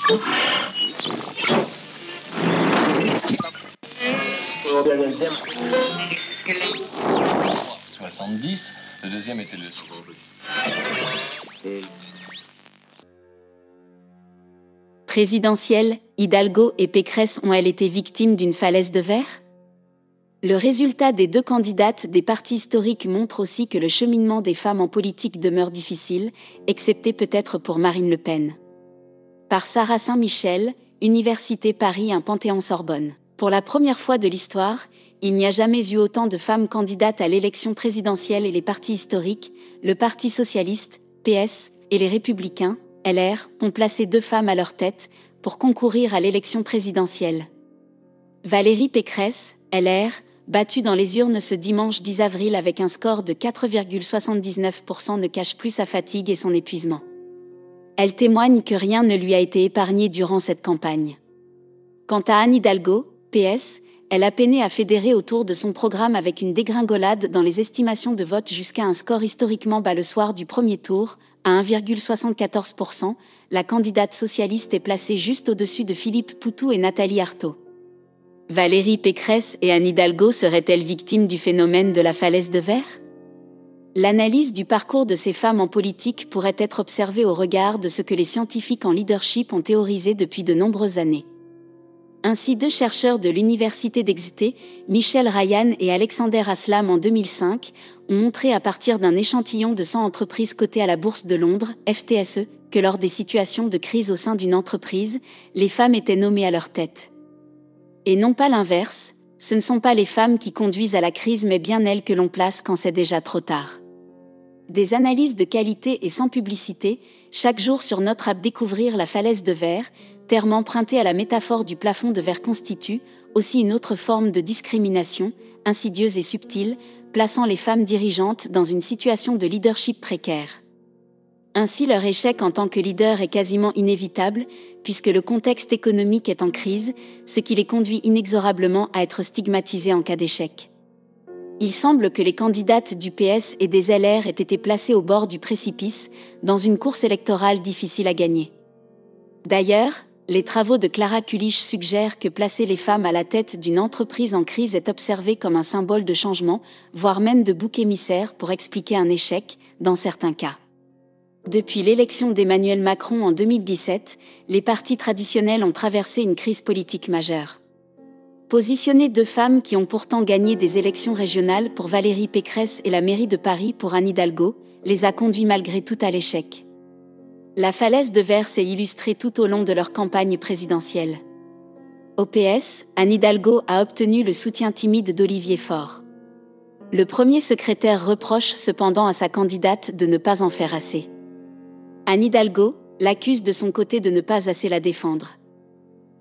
Le deuxième était le... Présidentielle, Hidalgo et Pécresse ont-elles été victimes d'une falaise de verre? Le résultat des deux candidates des partis historiques montre aussi que le cheminement des femmes en politique demeure difficile, excepté peut-être pour Marine Le Pen. Par Sarah Saint-Michel, Université Paris 1 Panthéon-Sorbonne. Pour la première fois de l'histoire, il n'y a jamais eu autant de femmes candidates à l'élection présidentielle et les partis historiques, le Parti socialiste, PS, et les Républicains, LR, ont placé 2 femmes à leur tête pour concourir à l'élection présidentielle. Valérie Pécresse, LR, battue dans les urnes ce dimanche 10 avril avec un score de 4,79%, ne cache plus sa fatigue et son épuisement. Elle témoigne que rien ne lui a été épargné durant cette campagne. Quant à Anne Hidalgo, PS, elle a peiné à fédérer autour de son programme avec une dégringolade dans les estimations de vote jusqu'à un score historiquement bas le soir du premier tour, à 1,74%, la candidate socialiste est placée juste au-dessus de Philippe Poutou et Nathalie Arthaud. Valérie Pécresse et Anne Hidalgo seraient-elles victimes du phénomène de la falaise de verre? L'analyse du parcours de ces femmes en politique pourrait être observée au regard de ce que les scientifiques en leadership ont théorisé depuis de nombreuses années. Ainsi, 2 chercheurs de l'Université d'Exeter, Michel Ryan et Alexander Aslam en 2005, ont montré à partir d'un échantillon de 100 entreprises cotées à la Bourse de Londres, FTSE, que lors des situations de crise au sein d'une entreprise, les femmes étaient nommées à leur tête. Et non pas l'inverse, ce ne sont pas les femmes qui conduisent à la crise mais bien elles que l'on place quand c'est déjà trop tard. Des analyses de qualité et sans publicité, chaque jour sur notre app Découvrir la falaise de verre, terme emprunté à la métaphore du plafond de verre constitue aussi une autre forme de discrimination, insidieuse et subtile, plaçant les femmes dirigeantes dans une situation de leadership précaire. Ainsi, leur échec en tant que leader est quasiment inévitable, puisque le contexte économique est en crise, ce qui les conduit inexorablement à être stigmatisées en cas d'échec. Il semble que les candidates du PS et des LR aient été placées au bord du précipice, dans une course électorale difficile à gagner. D'ailleurs, les travaux de Clara Kulich suggèrent que placer les femmes à la tête d'une entreprise en crise est observé comme un symbole de changement, voire même de bouc émissaire pour expliquer un échec, dans certains cas. Depuis l'élection d'Emmanuel Macron en 2017, les partis traditionnels ont traversé une crise politique majeure. Positionner 2 femmes qui ont pourtant gagné des élections régionales pour Valérie Pécresse et la mairie de Paris pour Anne Hidalgo, les a conduits malgré tout à l'échec. La falaise de verre s'est illustrée tout au long de leur campagne présidentielle. Au PS, Anne Hidalgo a obtenu le soutien timide d'Olivier Faure. Le premier secrétaire reproche cependant à sa candidate de ne pas en faire assez. Anne Hidalgo l'accuse de son côté de ne pas assez la défendre.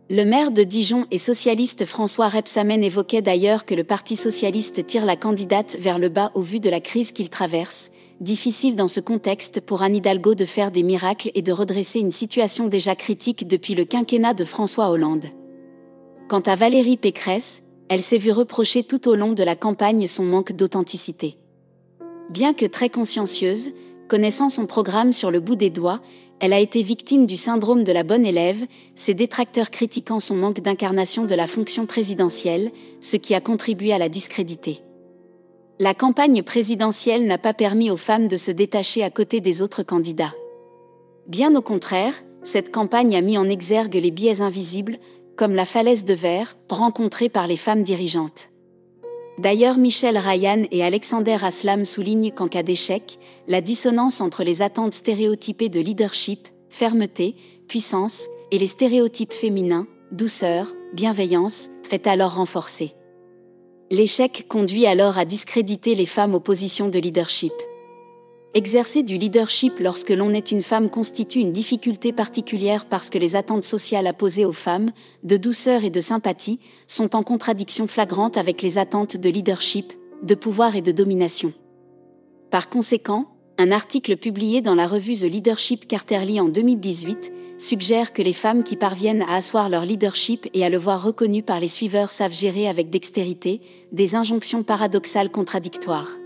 Le maire de Dijon et socialiste François Rebsamen évoquait d'ailleurs que le Parti socialiste tire la candidate vers le bas au vu de la crise qu'il traverse. Difficile dans ce contexte pour Anne Hidalgo de faire des miracles et de redresser une situation déjà critique depuis le quinquennat de François Hollande. Quant à Valérie Pécresse, elle s'est vue reprocher tout au long de la campagne son manque d'authenticité. Bien que très consciencieuse, connaissant son programme sur le bout des doigts, elle a été victime du syndrome de la bonne élève, ses détracteurs critiquant son manque d'incarnation de la fonction présidentielle, ce qui a contribué à la discréditer. La campagne présidentielle n'a pas permis aux femmes de se détacher à côté des autres candidats. Bien au contraire, cette campagne a mis en exergue les biais invisibles, comme la falaise de verre, rencontrée par les femmes dirigeantes. D'ailleurs, Michel Ryan et Alexander Aslam soulignent qu'en cas d'échec, la dissonance entre les attentes stéréotypées de leadership, fermeté, puissance, et les stéréotypes féminins, douceur, bienveillance, est alors renforcée. L'échec conduit alors à discréditer les femmes aux positions de leadership. Exercer du leadership lorsque l'on est une femme constitue une difficulté particulière parce que les attentes sociales apposées aux femmes, de douceur et de sympathie, sont en contradiction flagrante avec les attentes de leadership, de pouvoir et de domination. Par conséquent, un article publié dans la revue The Leadership Quarterly en 2018 suggère que les femmes qui parviennent à asseoir leur leadership et à le voir reconnu par les suiveurs savent gérer avec dextérité des injonctions paradoxales contradictoires.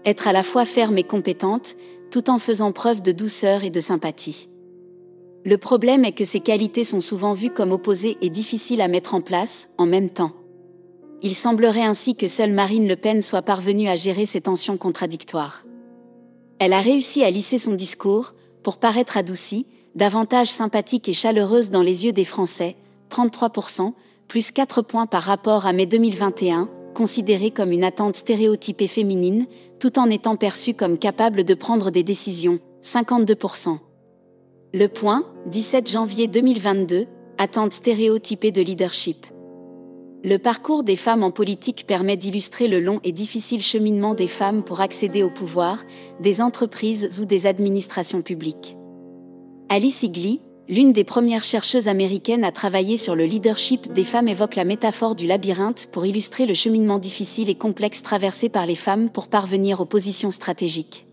Être à la fois ferme et compétente, tout en faisant preuve de douceur et de sympathie. Le problème est que ces qualités sont souvent vues comme opposées et difficiles à mettre en place, en même temps. Il semblerait ainsi que seule Marine Le Pen soit parvenue à gérer ces tensions contradictoires. Elle a réussi à lisser son discours, pour paraître adoucie, davantage sympathique et chaleureuse dans les yeux des Français, 33%, plus 4 points par rapport à mai 2021, considérée comme une attente stéréotypée féminine, tout en étant perçue comme capable de prendre des décisions, 52%. Le Point, 17 janvier 2022, attente stéréotypée de leadership. Le parcours des femmes en politique permet d'illustrer le long et difficile cheminement des femmes pour accéder au pouvoir, des entreprises ou des administrations publiques. Alice Eagly, l'une des premières chercheuses américaines à travailler sur le leadership des femmes, évoque la métaphore du labyrinthe pour illustrer le cheminement difficile et complexe traversé par les femmes pour parvenir aux positions stratégiques.